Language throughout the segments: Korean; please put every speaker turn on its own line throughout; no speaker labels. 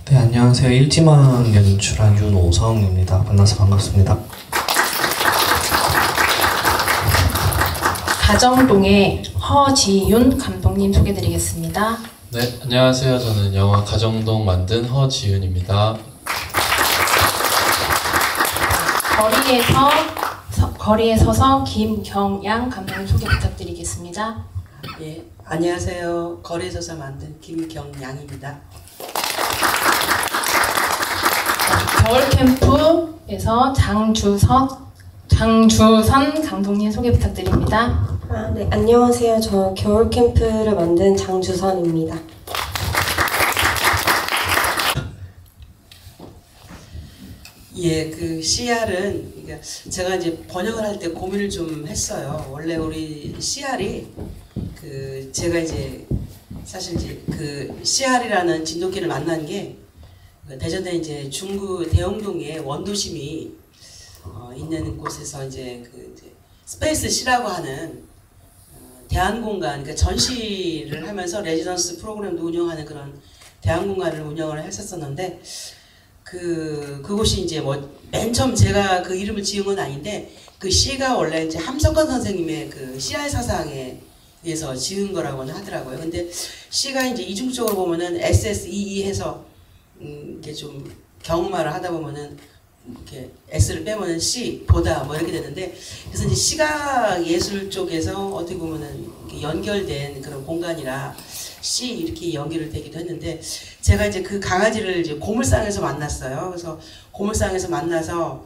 네, 안녕하세요. 일지망 연출한 윤오성입니다. 만나서 반갑습니다.
가정동의 허지윤 감독님 소개드리겠습니다.
네, 안녕하세요. 저는 영화 가정동 만든 허지윤입니다.
거리에 서서 김경양 감독님 소개 부탁드리겠습니다.
예, 안녕하세요. 거리에 서서 만든 김경양입니다.
겨울캠프에서 장주선 감독님 소개 부탁드립니다.
네, 안녕하세요. 저 겨울캠프를 만든 장주선입니다.
예, 그 CR은 그러니까 제가 이제 번역을 할 때 고민을 좀 했어요. 원래 우리 CR이 그 제가 이제 사실 이제 그 CR이라는 진돗개를 만난 게 대전에 이제 중구 대영동에 원도심이 있는 곳에서 이제 그 이제 스페이스 C라고 하는 대안공간, 그러니까 전시를 하면서 레지던스 프로그램도 운영하는 그런 대안공간을 운영을 했었었는데 그곳이 이제 뭐 맨 처음 제가 그 이름을 지은 건 아닌데 그 C가 원래 이제 함석헌 선생님의 그 CR 사상에 의해서 지은 거라고는 하더라고요. 근데 C가 이제 이중적으로 보면은 SSEE 해서 이게 좀 경음화를 하다 보면은 이렇게 S를 빼면은 C 보다 뭐 이렇게 되는데, 그래서 이제 시각 예술 쪽에서 어떻게 보면은 연결된 그런 공간이라 C 이렇게 연결을 되기도 했는데, 제가 이제 그 강아지를 이제 고물상에서 만났어요. 그래서 고물상에서 만나서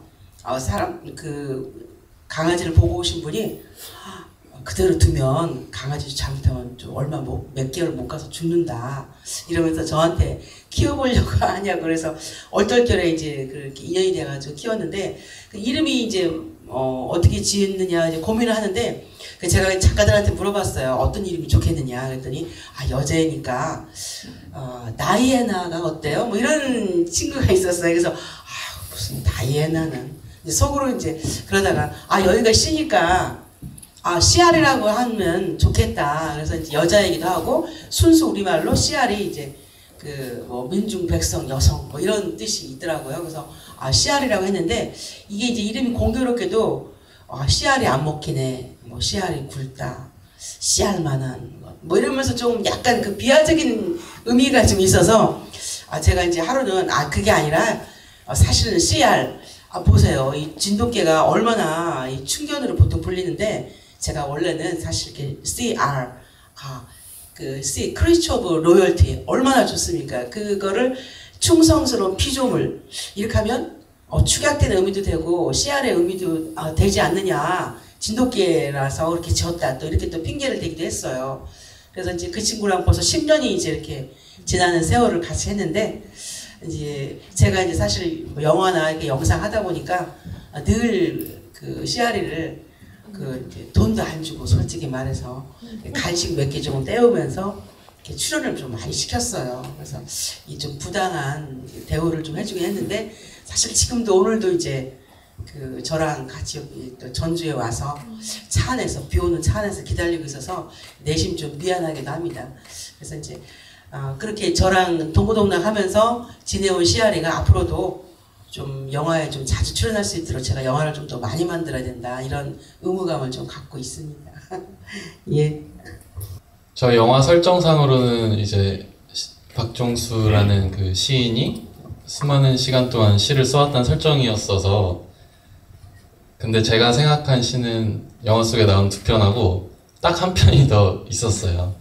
그 강아지를 보고 오신 분이 그대로 두면 강아지 잘못하면 좀 몇 개월 못 가서 죽는다 이러면서 저한테 키워보려고 하냐고, 그래서 얼떨결에 이제 그렇게 인연이 돼가지고 키웠는데, 그 이름이 이제 어떻게 지었느냐 이제 고민을 하는데, 제가 작가들한테 물어봤어요. 어떤 이름이 좋겠느냐 그랬더니 여자애니까 다이애나가 어때요? 뭐 이런 친구가 있었어요. 그래서 무슨 다이애나는 이제 속으로 이제 그러다가 여기가 C니까 CR이라고 하면 좋겠다. 그래서 이제 여자이기도 하고 순수 우리말로 CR이 이제 그 뭐 민중 백성 여성 뭐 이런 뜻이 있더라고요. 그래서 CR이라고 했는데, 이게 이제 이름이 공교롭게도 CR이 안 먹히네, 뭐 CR이 굵다, CR만한 뭐 이러면서 좀 약간 그 비하적인 의미가 좀 있어서 제가 이제 하루는 그게 아니라 사실은 CR 보세요. 이 진돗개가 얼마나 이 충견으로 보통 불리는데, 제가 원래는 사실 이렇게 CR 그 C Creature of Royalty 얼마나 좋습니까? 그거를 충성스러운 피조물 이렇게 하면 축약된 의미도 되고 CR의 의미도 되지 않느냐, 진돗개라서 그렇게 지었다 또 이렇게 또 핑계를 대기도 했어요. 그래서 이제 그 친구랑 벌써 10년이 이제 이렇게 지나는 세월을 같이 했는데, 이제 제가 이제 사실 뭐 영화나 이렇게 영상 하다 보니까 늘 그 CR이를 돈도 안 주고 솔직히 말해서 간식 몇 개 좀 떼우면서 이렇게 출연을 좀 많이 시켰어요. 그래서 이 좀 부당한 대우를 좀 해주긴 했는데, 사실 지금도 오늘도 이제 그 저랑 같이 여기 또 전주에 와서 차 안에서 비 오는 차 안에서 기다리고 있어서 내심 좀 미안하기도 합니다. 그래서 이제 그렇게 저랑 동고동락 하면서 지내온 CR이가 앞으로도 좀 영화에 좀 자주 출연할 수 있도록 제가 영화를 좀 더 많이 만들어야 된다 이런 의무감을 좀 갖고 있습니다. 예.
저 영화 설정상으로는 이제 박종수라는 그 시인이 수많은 시간 동안 시를 써왔다는 설정이었어서, 근데 제가 생각한 시는 영화 속에 나온 2편하고 딱 한 편이 더 있었어요.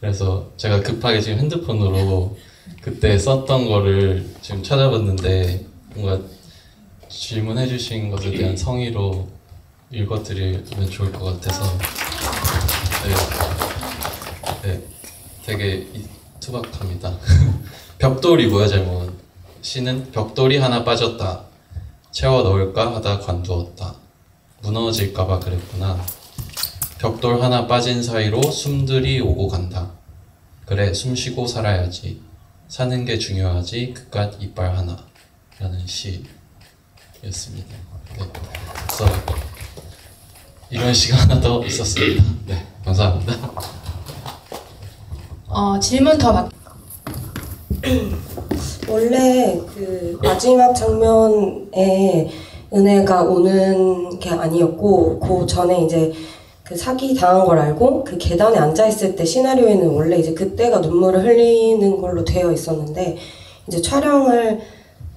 그래서 제가 급하게 지금 핸드폰으로 그때 썼던 거를 지금 찾아봤는데, 뭔가 질문해 주신 것에 대한 성의로 읽어드리면 좋을 것 같아서 네, 되게 투박합니다. 벽돌이고요, 제목은. 시는 벽돌이 하나 빠졌다. 채워 넣을까 하다 관두었다. 무너질까봐 그랬구나. 벽돌 하나 빠진 사이로 숨들이 오고 간다. 그래, 숨 쉬고 살아야지. 사는 게 중요하지. 그깟 이빨 하나. 라는 시였습니다. 네. 그래서 이런 시가 하나 더 있었습니다. 네, 감사합니다.
질문 더
원래 그 마지막 장면에 은혜가 오는 게 아니었고, 그 전에 이제 그 사기 당한 걸 알고 그 계단에 앉아 있을 때 시나리오에는 원래 이제 그때가 눈물을 흘리는 걸로 되어 있었는데, 이제 촬영을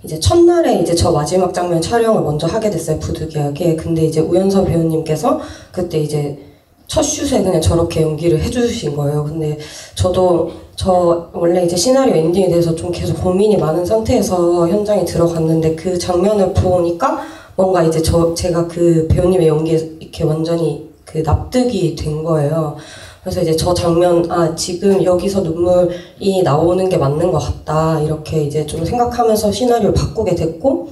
이제 첫날에 이제 저 마지막 장면 촬영을 먼저 하게 됐어요, 부득이하게. 근데 이제 우연서 배우님께서 그때 이제 첫 슛에 그냥 저렇게 연기를 해주신 거예요. 근데 저도 저 원래 이제 시나리오 엔딩에 대해서 좀 계속 고민이 많은 상태에서 현장에 들어갔는데, 그 장면을 보니까 뭔가 이제 제가 그 배우님의 연기에 이렇게 완전히 그 납득이 된 거예요. 그래서 이제 저 장면, 지금 여기서 눈물이 나오는 게 맞는 것 같다, 이렇게 이제 좀 생각하면서 시나리오를 바꾸게 됐고,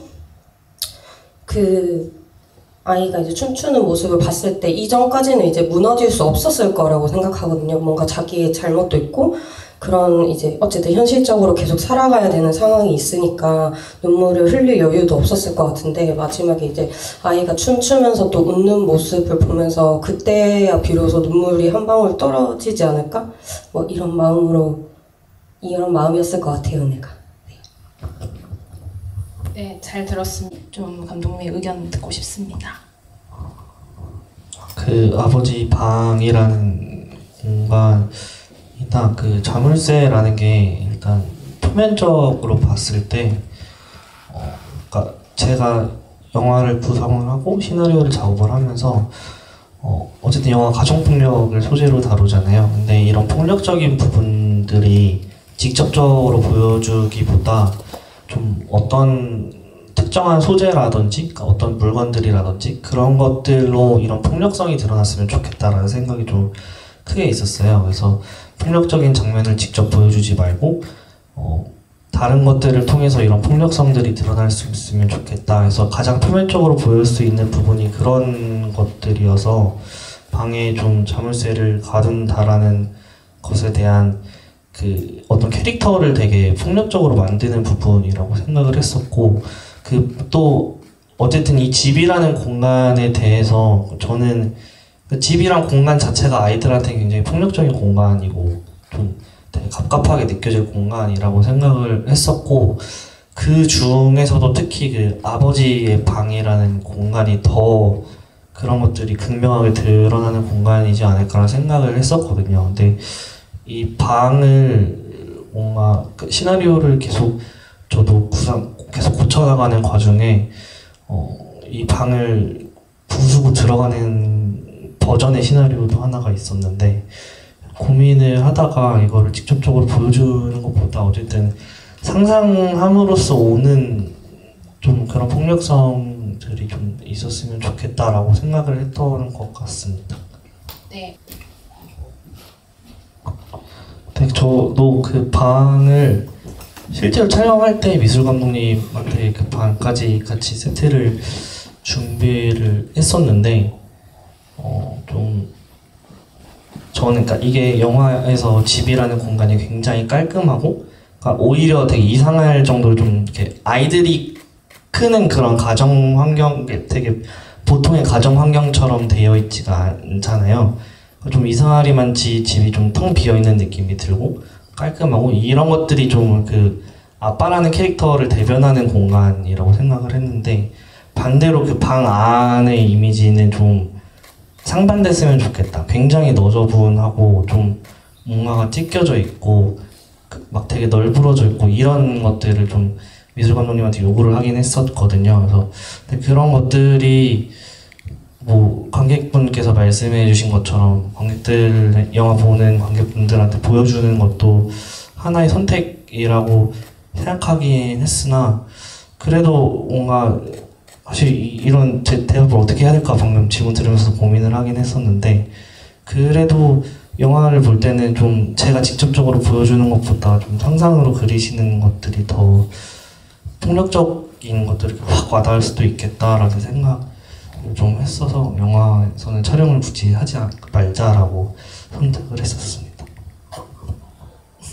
그 아이가 이제 춤추는 모습을 봤을 때 이전까지는 이제 무너질 수 없었을 거라고 생각하거든요. 뭔가 자기의 잘못도 있고, 그런 이제 어쨌든 현실적으로 계속 살아가야 되는 상황이 있으니까 눈물을 흘릴 여유도 없었을 것 같은데, 마지막에 이제 아이가 춤추면서 또 웃는 모습을 보면서 그때야 비로소 눈물이 한 방울 떨어지지 않을까? 뭐 이런 마음이었을 것 같아요, 은혜가.
네, 잘 들었습니다. 좀 감독님의 의견 듣고 싶습니다.
그 아버지 방이라는 공간, 일단 그 자물쇠라는 게 일단 표면적으로 봤을 때 그러니까 제가 영화를 구성을 하고 시나리오를 작업을 하면서 어쨌든 영화 가정폭력을 소재로 다루잖아요. 근데 이런 폭력적인 부분들이 직접적으로 보여주기보다 좀 어떤 특정한 소재라든지, 그러니까 어떤 물건들이라든지 그런 것들로 이런 폭력성이 드러났으면 좋겠다라는 생각이 좀 크게 있었어요. 그래서 폭력적인 장면을 직접 보여주지 말고 다른 것들을 통해서 이런 폭력성들이 드러날 수 있으면 좋겠다 해서 가장 표면적으로 보일 수 있는 부분이 그런 것들이어서 방에 좀 자물쇠를 가둔다라는 것에 대한 그 어떤 캐릭터를 되게 폭력적으로 만드는 부분이라고 생각을 했었고, 그 또 어쨌든 이 집이라는 공간에 대해서 저는 그 집이란 공간 자체가 아이들한테 굉장히 폭력적인 공간이고 좀 되게 갑갑하게 느껴질 공간이라고 생각을 했었고, 그 중에서도 특히 그 아버지의 방이라는 공간이 더 그런 것들이 극명하게 드러나는 공간이지 않을까라는 생각을 했었거든요. 근데 이 방을 뭔가 그 시나리오를 계속 저도 계속 고쳐나가는 과정에 이 방을 부수고 들어가는 버전의 시나리오도 하나가 있었는데, 고민을 하다가 이거를 직접적으로 보여주는 것보다 어쨌든 상상함으로써 오는 좀 그런 폭력성들이 좀 있었으면 좋겠다라고 생각을 했던 것 같습니다.
네.
저도 그 방을 실제로 촬영할 때 미술 감독님한테 그 방까지 같이 세트를 준비를 했었는데 좀 저는 그러니까 이게 영화에서 집이라는 공간이 굉장히 깔끔하고, 그러니까 오히려 되게 이상할 정도로 좀 이렇게 아이들이 크는 그런 가정 환경, 되게 보통의 가정 환경처럼 되어 있지가 않잖아요. 좀 이상하리만치 집이 좀 텅 비어 있는 느낌이 들고 깔끔하고, 이런 것들이 좀 그 아빠라는 캐릭터를 대변하는 공간이라고 생각을 했는데, 반대로 그 방 안의 이미지는 좀 상반됐으면 좋겠다. 굉장히 너저분하고 좀 뭔가가 찢겨져 있고 막 되게 널브러져 있고 이런 것들을 좀 미술 감독님한테 요구를 하긴 했었거든요. 그래서 근데 그런 것들이 뭐 관객분께서 말씀해 주신 것처럼 영화 보는 관객분들한테 보여주는 것도 하나의 선택이라고 생각하긴 했으나, 그래도 뭔가 사실 이런 대답을 어떻게 해야 될까 방금 질문 들으면서 고민을 하긴 했었는데, 그래도 영화를 볼 때는 좀 제가 직접적으로 보여주는 것보다 좀 상상으로 그리시는 것들이 더 폭력적인 것들이 확 와닿을 수도 있겠다라는 생각을 좀 했어서 영화에서는 촬영을 굳이 하지 말자라고 선택을 했었습니다.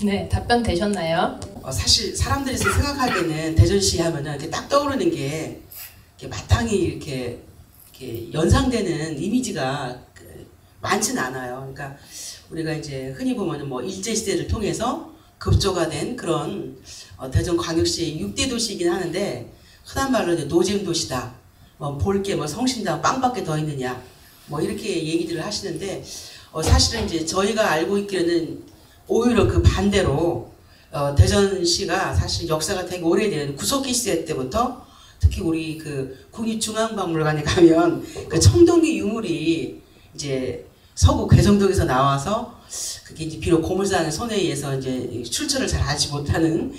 네, 답변 되셨나요?
사실 사람들이 생각하기에는 대전시 하면은 이렇게 딱 떠오르는 게 이렇게 마땅히 이렇게 연상되는 이미지가 많지는 않아요. 그러니까 우리가 이제 흔히 보면은 뭐 일제 시대를 통해서 급조가 된 그런 대전광역시 6대 도시이긴 하는데 흔한 말로 이제 노잼 도시다. 볼 게 뭐 성심당 빵밖에 더 있느냐. 뭐 이렇게 얘기들을 하시는데 사실은 이제 저희가 알고 있기로는 오히려 그 반대로 대전시가 사실 역사가 되게 오래된 구석기 시대 때부터 특히 우리 그 국립중앙박물관에 가면 그 청동기 유물이 이제 서구 괴정동에서 나와서 그게 이제 비록 고물상의 손에 의해서 이제 출처를 잘 알지 못하는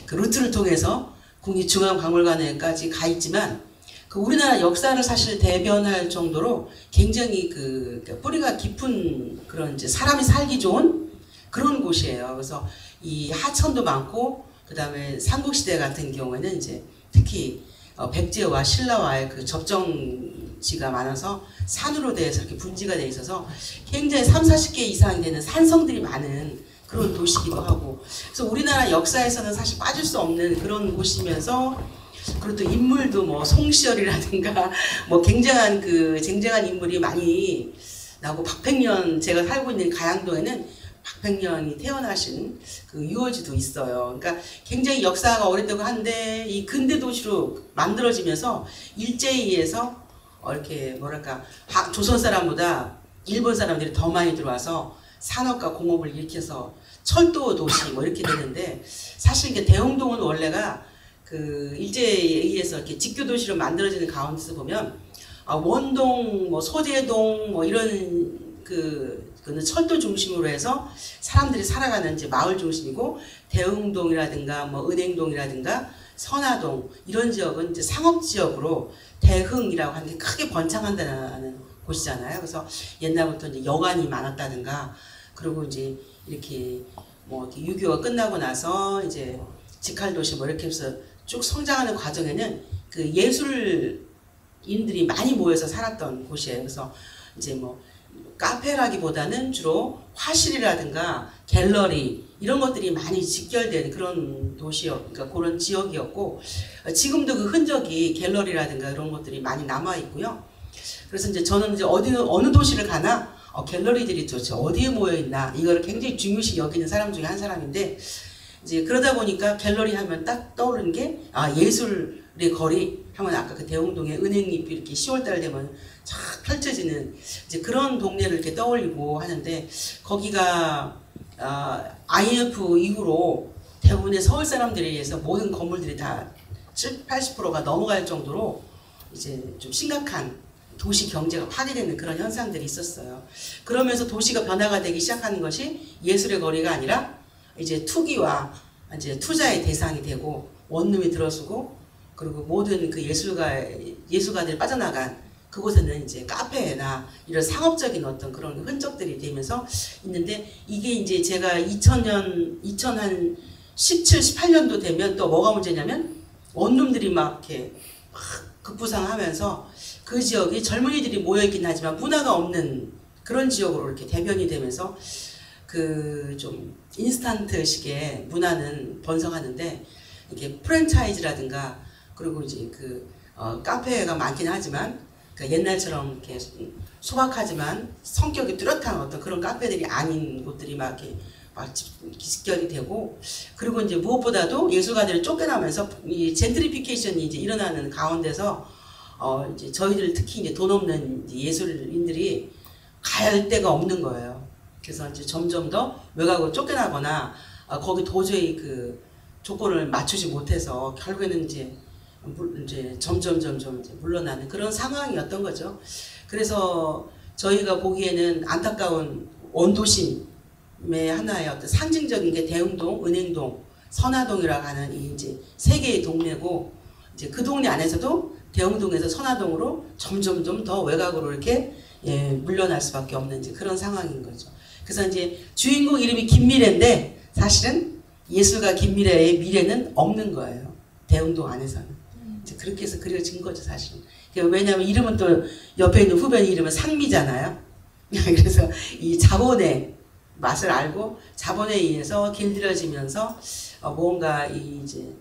그 루트를 통해서 국립중앙박물관에까지 가 있지만 그 우리나라 역사를 사실 대변할 정도로 굉장히 그 뿌리가 깊은 그런 이제 사람이 살기 좋은 그런 곳이에요. 그래서 이 하천도 많고 그 다음에 삼국시대 같은 경우에는 이제 특히 백제와 신라와의 그 접정지가 많아서 산으로 돼서 이렇게 분지가 돼 있어서 굉장히 30, 40개 이상이 되는 산성들이 많은 그런 도시기도 하고 그래서 우리나라 역사에서는 사실 빠질 수 없는 그런 곳이면서 그리고 또 인물도 뭐 송시열이라든가 뭐 굉장한 그 쟁쟁한 인물이 많이 나오고 박팽년 제가 살고 있는 가양동에는 박팽년이 태어나신 그 유월지도 있어요. 그러니까 굉장히 역사가 오래되고 한데 이 근대 도시로 만들어지면서 일제에 의해서 이렇게 뭐랄까 조선 사람보다 일본 사람들이 더 많이 들어와서 산업과 공업을 일으켜서 철도 도시 뭐 이렇게 되는데 사실 이게 대흥동은 원래가 그 일제에 의해서 이렇게 직교 도시로 만들어지는 가운데서 보면 원동, 뭐 소재동 뭐 이런 그는 철도 중심으로 해서 사람들이 살아가는 이제 마을 중심이고 대흥동이라든가 뭐 은행동이라든가 선화동 이런 지역은 이제 상업 지역으로 대흥이라고 하는 게 크게 번창한다는 곳이잖아요. 그래서 옛날부터 이제 여관이 많았다든가 그리고 이제 이렇게 뭐 6.25가 끝나고 나서 이제 직할도시 뭐 이렇게 해서 쭉 성장하는 과정에는 그 예술인들이 많이 모여서 살았던 곳이에요. 그래서 이제 뭐 카페라기보다는 주로 화실이라든가 갤러리 이런 것들이 많이 직결된 그런 그러니까 그런 지역이었고 지금도 그 흔적이 갤러리라든가 이런 것들이 많이 남아 있고요. 그래서 이제 저는 이제 어느 도시를 가나 갤러리들이 도대체 어디에 모여 있나 이거를 굉장히 중요시 여기는 사람 중에 한 사람인데 이제 그러다 보니까 갤러리 하면 딱 떠오르는 게 예술의 거리 하면 아까 그 대흥동에 은행잎이 이렇게 10월달 되면 쫙 펼쳐지는 이제 그런 동네를 이렇게 떠올리고 하는데 거기가 IMF 이후로 대부분의 서울 사람들에 의해서 모든 건물들이 다 70, 80%가 넘어갈 정도로 이제 좀 심각한 도시 경제가 파괴되는 그런 현상들이 있었어요. 그러면서 도시가 변화가 되기 시작하는 것이 예술의 거리가 아니라 이제 투기와 이제 투자의 대상이 되고 원룸이 들어서고 그리고 모든 그 예술가들이 빠져나간 그곳에는 이제 카페나 이런 상업적인 어떤 그런 흔적들이 되면서 있는데 이게 이제 제가 2017, 18년도 되면 또 뭐가 문제냐면 원룸들이 막 이렇게 급부상하면서 그 지역이 젊은이들이 모여있긴 하지만 문화가 없는 그런 지역으로 이렇게 대변이 되면서 그 좀 인스턴트식의 문화는 번성하는데 이게 프랜차이즈라든가 그리고 이제 그 카페가 많긴 하지만 그 옛날처럼 이렇게 소박하지만 성격이 뚜렷한 어떤 그런 카페들이 아닌 곳들이 막 이렇게 막 집결이 되고 그리고 이제 무엇보다도 예술가들이 쫓겨나면서 이 젠트리피케이션이 이제 일어나는 가운데서 이제 저희들 특히 이제 돈 없는 예술인들이 가야 할 데가 없는 거예요. 그래서 이제 점점 더 외곽으로 쫓겨나거나 거기 도저히 그 조건을 맞추지 못해서 결국에는 이제 점점 이제 물러나는 그런 상황이었던 거죠. 그래서 저희가 보기에는 안타까운 원도심의 하나의 어떤 상징적인 게 대흥동, 은행동, 선화동이라고 하는 이 이제 세 개의 동네고 이제 그 동네 안에서도 대흥동에서 선화동으로 점점 더 외곽으로 이렇게 물러날 수밖에 없는 이제 그런 상황인 거죠. 그래서 이제 주인공 이름이 김미래인데 사실은 예술가 김미래의 미래는 없는 거예요. 대흥동 안에서는. 이제 그렇게 해서 그려진 거죠, 사실은. 왜냐하면 이름은 또 옆에 있는 후배 이름은 상미잖아요. 그래서 이 자본의 맛을 알고 자본에 의해서 길들여지면서 뭔가 이제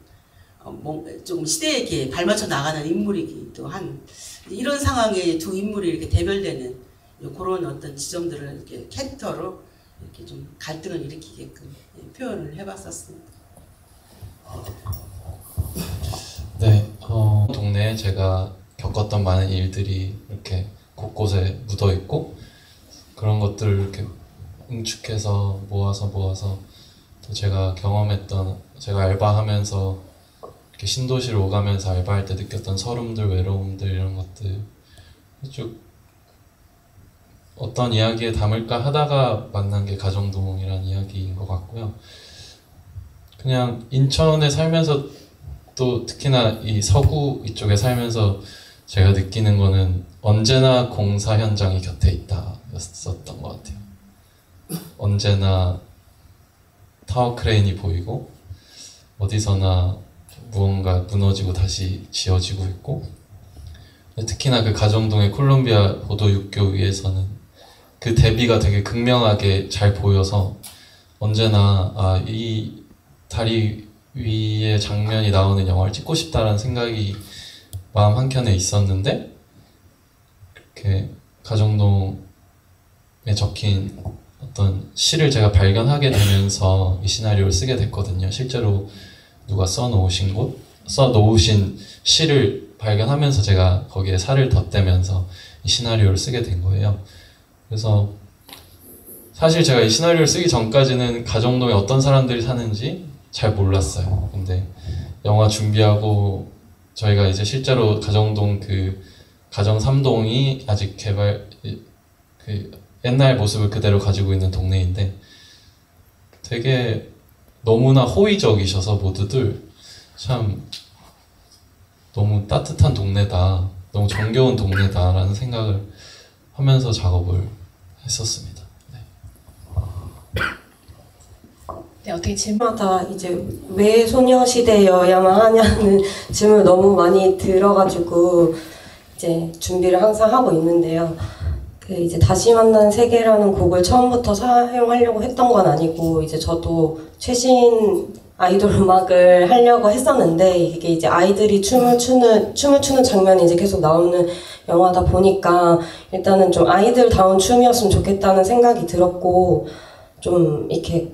조금 시대에 이렇게 발맞춰 나가는 인물이기도 한 이런 상황에 두 인물이 이렇게 대별되는 그런 어떤 지점들을 이렇게 캐릭터로 이렇게 좀 갈등을 일으키게끔 표현을 해봤었습니다.
네, 동네에 제가 겪었던 많은 일들이 이렇게 곳곳에 묻어 있고 그런 것들을 이렇게 응축해서 모아서 또 제가 경험했던 제가 알바하면서 이렇게 신도시를 오가면서 알바할 때 느꼈던 서름들, 외로움들 이런 것들 쭉 어떤 이야기에 담을까 하다가 만난 게 가정동이라는 이야기인 것 같고요. 그냥 인천에 살면서 또 특히나 이 서구 이쪽에 살면서 제가 느끼는 거는 언제나 공사 현장이 곁에 있다 였었던 것 같아요. 언제나 타워 크레인이 보이고 어디서나 무언가 무너지고 다시 지어지고 있고 특히나 그 가정동의 콜롬비아 보도 육교 위에서는 그 대비가 되게 극명하게 잘 보여서 언제나 이 다리 위에 장면이 나오는 영화를 찍고 싶다라는 생각이 마음 한켠에 있었는데 이렇게 가정동에 적힌 어떤 시를 제가 발견하게 되면서 이 시나리오를 쓰게 됐거든요. 실제로 누가 써놓으신 시를 발견하면서 제가 거기에 살을 덧대면서 이 시나리오를 쓰게 된 거예요. 그래서 사실 제가 이 시나리오를 쓰기 전까지는 가정동에 어떤 사람들이 사는지 잘 몰랐어요. 근데 영화 준비하고 저희가 이제 실제로 가정동 그 가정 3동이 아직 그 옛날 모습을 그대로 가지고 있는 동네인데 되게 너무나 호의적이셔서 모두들 참 너무 따뜻한 동네다, 너무 정겨운 동네다라는 생각을 하면서 작업을 했었습니다.
네, 어떻게
마다 이제 왜 소녀시대여야만 하냐는 질문을 너무 많이 들어가지고 이제 준비를 항상 하고 있는데요. 그 이제 다시 만난 세계라는 곡을 처음부터 사용하려고 했던 건 아니고 이제 저도 최신 아이돌 음악을 하려고 했었는데 이게 이제 아이들이 춤을 추는 장면이 이제 계속 나오는 영화다 보니까 일단은 좀 아이들다운 춤이었으면 좋겠다는 생각이 들었고 좀 이렇게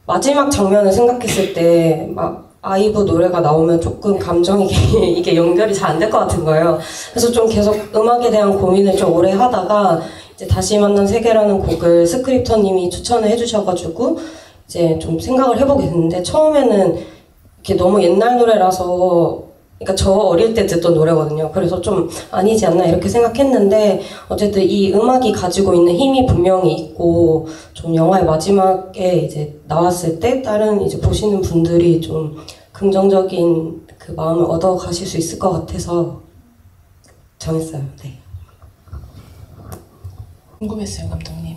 마지막 장면을 생각했을 때 막 아이브 노래가 나오면 조금 감정이 이게 연결이 잘 안 될 것 같은 거예요. 그래서 좀 계속 음악에 대한 고민을 좀 오래 하다가 이제 다시 만난 세계라는 곡을 스크립터님이 추천을 해주셔가지고 이제 좀 생각을 해보게 됐는데 처음에는 이렇게 너무 옛날 노래라서 그러니까 저 어릴 때 듣던 노래거든요. 그래서 좀 아니지 않나 이렇게 생각했는데 어쨌든 이 음악이 가지고 있는 힘이 분명히 있고 좀 영화의 마지막에 이제 나왔을 때 다른 이제 보시는 분들이 좀 긍정적인 그 마음을 얻어 가실 수 있을 것 같아서 정했어요. 네.
궁금했어요, 감독님.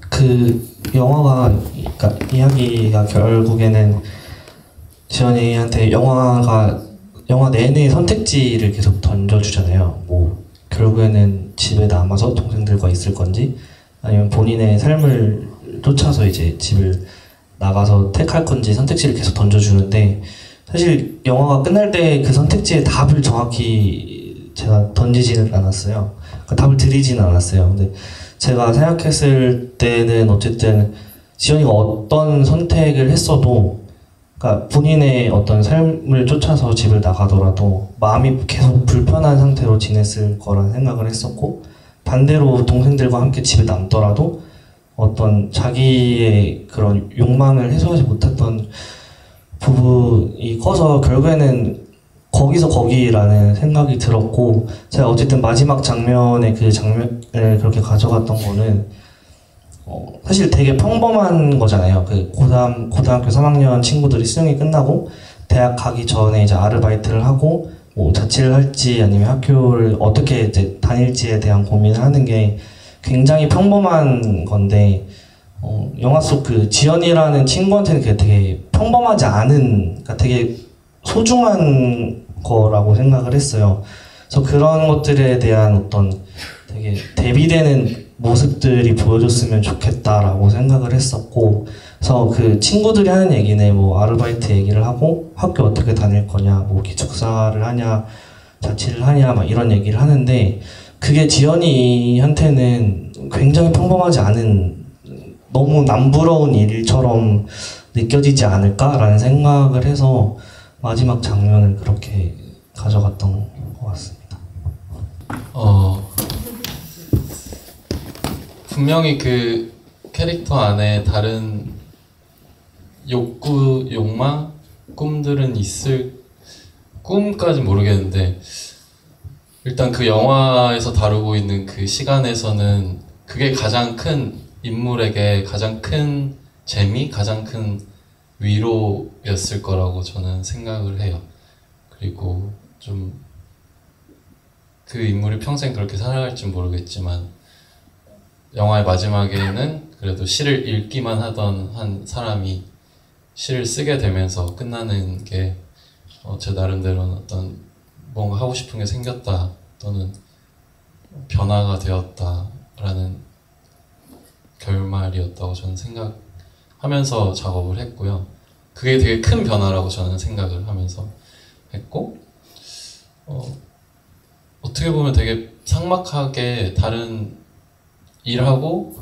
그 영화가 그러니까 이야기가 결국에는 지연이한테 영화 내내 선택지를 계속 던져주잖아요. 뭐 결국에는 집에 남아서 동생들과 있을 건지 아니면 본인의 삶을 쫓아서 이제 집을 나가서 택할 건지 선택지를 계속 던져주는데 사실 영화가 끝날 때 그 선택지의 답을 정확히 제가 던지지는 않았어요. 그러니까 답을 드리지는 않았어요. 근데 제가 생각했을 때는 어쨌든 지연이가 어떤 선택을 했어도 그러니까 본인의 어떤 삶을 쫓아서 집을 나가더라도 마음이 계속 불편한 상태로 지냈을 거라는 생각을 했었고 반대로 동생들과 함께 집에 남더라도 어떤 자기의 그런 욕망을 해소하지 못했던 부분이 커서 결국에는 거기서 거기라는 생각이 들었고 제가 어쨌든 마지막 장면에 그 장면을 그렇게 가져갔던 거는 사실 되게 평범한 거잖아요. 그 고등학교 3학년 친구들이 수능이 끝나고 대학 가기 전에 이제 아르바이트를 하고 뭐 자취를 할지 아니면 학교를 어떻게 이제 다닐지에 대한 고민을 하는 게 굉장히 평범한 건데 영화 속 그 지연이라는 친구한테는 그게 되게 평범하지 않은 그러니까 되게 소중한 거라고 생각을 했어요. 그래서 그런 것들에 대한 어떤 되게 대비되는 모습들이 보여줬으면 좋겠다라고 생각을 했었고 그래서 그 친구들이 하는 얘기는 뭐 아르바이트 얘기를 하고 학교 어떻게 다닐 거냐 뭐 기숙사를 하냐 자취를 하냐 막 이런 얘기를 하는데 그게 지연이한테는 굉장히 평범하지 않은 너무 남부러운 일처럼 느껴지지 않을까라는 생각을 해서 마지막 장면을 그렇게 가져갔던 것 같습니다.
분명히 그 캐릭터 안에 다른 욕구, 욕망, 꿈들은 있을, 꿈까진 모르겠는데 일단 그 영화에서 다루고 있는 그 시간에서는 그게 가장 큰 인물에게 가장 큰 재미, 가장 큰 위로였을 거라고 저는 생각을 해요. 그리고 좀 그 인물이 평생 그렇게 살아갈지 모르겠지만 영화의 마지막에는 그래도 시를 읽기만 하던 한 사람이 시를 쓰게 되면서 끝나는 게 제 나름대로는 어떤 뭔가 하고 싶은 게 생겼다 또는 변화가 되었다라는 결말이었다고 저는 생각하면서 작업을 했고요. 그게 되게 큰 변화라고 저는 생각을 하면서 했고 어떻게 보면 되게 삭막하게 다른 일하고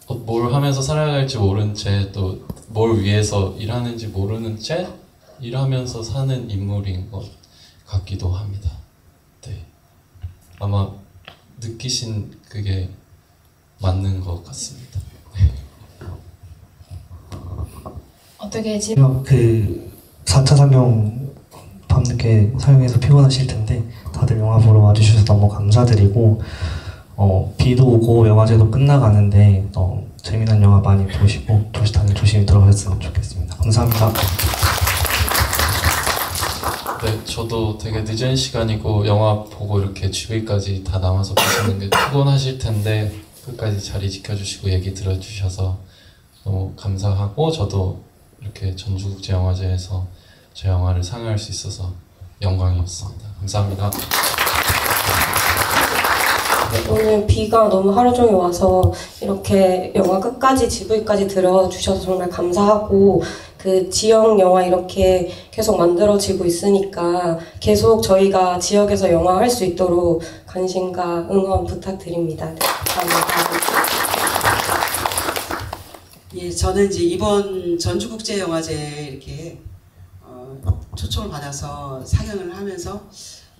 뭘 하면서 살아갈지 모른 채 또 뭘 위해서 일하는지 모르는 채 일하면서 사는 인물인 것 같기도 합니다. 네. 아마 느끼신 그게 맞는 것 같습니다.
어떻게
그 4차 상영 밤늦게 상영해서 피곤하실 텐데 다들 영화 보러 와주셔서 너무 감사드리고 비도 오고 영화제도 끝나가는데 재미난 영화 많이 보시고 다들 조심히 들어가셨으면 좋겠습니다. 감사합니다.
네, 저도 되게 늦은 시간이고 영화 보고 이렇게 GV까지 다 남아서 보시는 게 피곤하실 텐데 끝까지 자리 지켜주시고 얘기 들어주셔서 너무 감사하고 저도 이렇게 전주국제영화제에서 제 영화를 상영할 수 있어서 영광이었습니다. 감사합니다.
오늘 비가 너무 하루 종일 와서 이렇게 영화 끝까지 GV까지 들어주셔서 정말 감사하고 그 지역 영화 이렇게 계속 만들어지고 있으니까 계속 저희가 지역에서 영화 할 수 있도록 관심과 응원 부탁드립니다. 네, 감사합니다.
예, 저는 이제 이번 전주국제영화제에 이렇게 초청을 받아서 상영을 하면서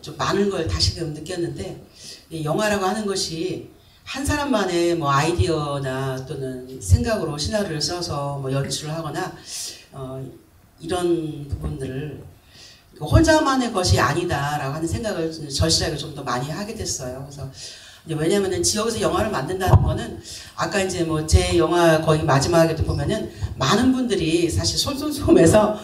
좀 많은 걸 다시금 느꼈는데 이 영화라고 하는 것이 한 사람만의 뭐 아이디어나 또는 생각으로 시나리오를 써서 뭐 연출을 하거나 이런 부분들을 혼자만의 것이 아니다라고 하는 생각을 절실하게 좀 더 많이 하게 됐어요. 그래서 왜냐면은 지역에서 영화를 만든다는 거는 아까 이제 뭐 제 영화 거의 마지막에도 보면은 많은 분들이 사실 솔선수범해서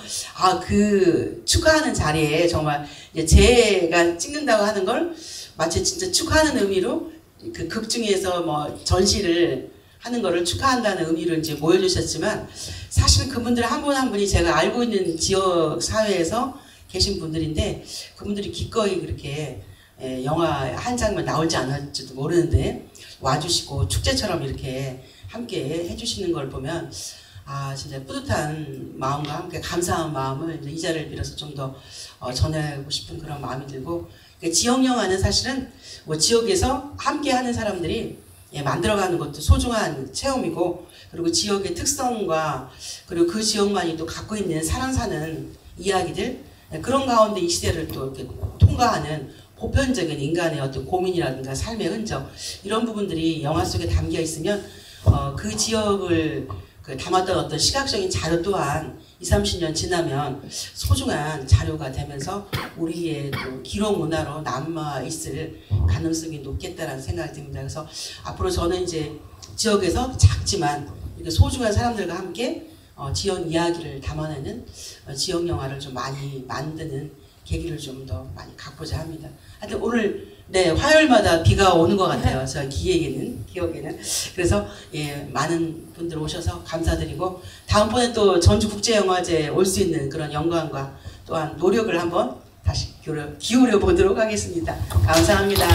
그 축하하는 자리에 정말 이제 제가 찍는다고 하는 걸 마치 진짜 축하하는 의미로 그 극 중에서 뭐 전시를 하는 거를 축하한다는 의미로 이제 모여주셨지만 사실은 그분들 한 분 한 분이 제가 알고 있는 지역 사회에서 계신 분들인데 그분들이 기꺼이 그렇게 영화 한 장면 나올지 않을지도 모르는데 와주시고 축제처럼 이렇게 함께 해주시는 걸 보면 진짜 뿌듯한 마음과 함께 감사한 마음을 이 자리를 빌어서 좀 더 전하고 싶은 그런 마음이 들고 지역 영화는 사실은 뭐 지역에서 함께 하는 사람들이 만들어가는 것도 소중한 체험이고 그리고 지역의 특성과 그리고 그 지역만이 또 갖고 있는 사람 사는 이야기들 그런 가운데 이 시대를 또 이렇게 통과하는 보편적인 인간의 어떤 고민이라든가 삶의 흔적 이런 부분들이 영화 속에 담겨 있으면 그 지역을 담았던 어떤 시각적인 자료 또한 20, 30년 지나면 소중한 자료가 되면서 우리의 또 기록 문화로 남아있을 가능성이 높겠다라는 생각이 듭니다. 그래서 앞으로 저는 이제 지역에서 작지만 이렇게 소중한 사람들과 함께 지역 이야기를 담아내는 지역 영화를 좀 많이 만드는 계기를 좀 더 많이 갖고자 합니다. 하여튼 오늘 화요일마다 비가 오는 것 같아요. 저 기억에는. 그래서 많은 분들 오셔서 감사드리고 다음번에 또 전주국제영화제에 올 수 있는 그런 영광과 또한 노력을 한번 다시 기울여 보도록 하겠습니다. 감사합니다.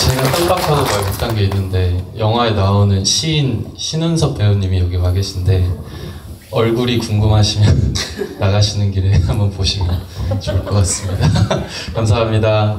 제가 깜빡하고 말 못한 게 있는데 영화에 나오는 시인 신은섭 배우님이 여기 와 계신데 얼굴이 궁금하시면 나가시는 길에 한번 보시면 좋을 것 같습니다. 감사합니다.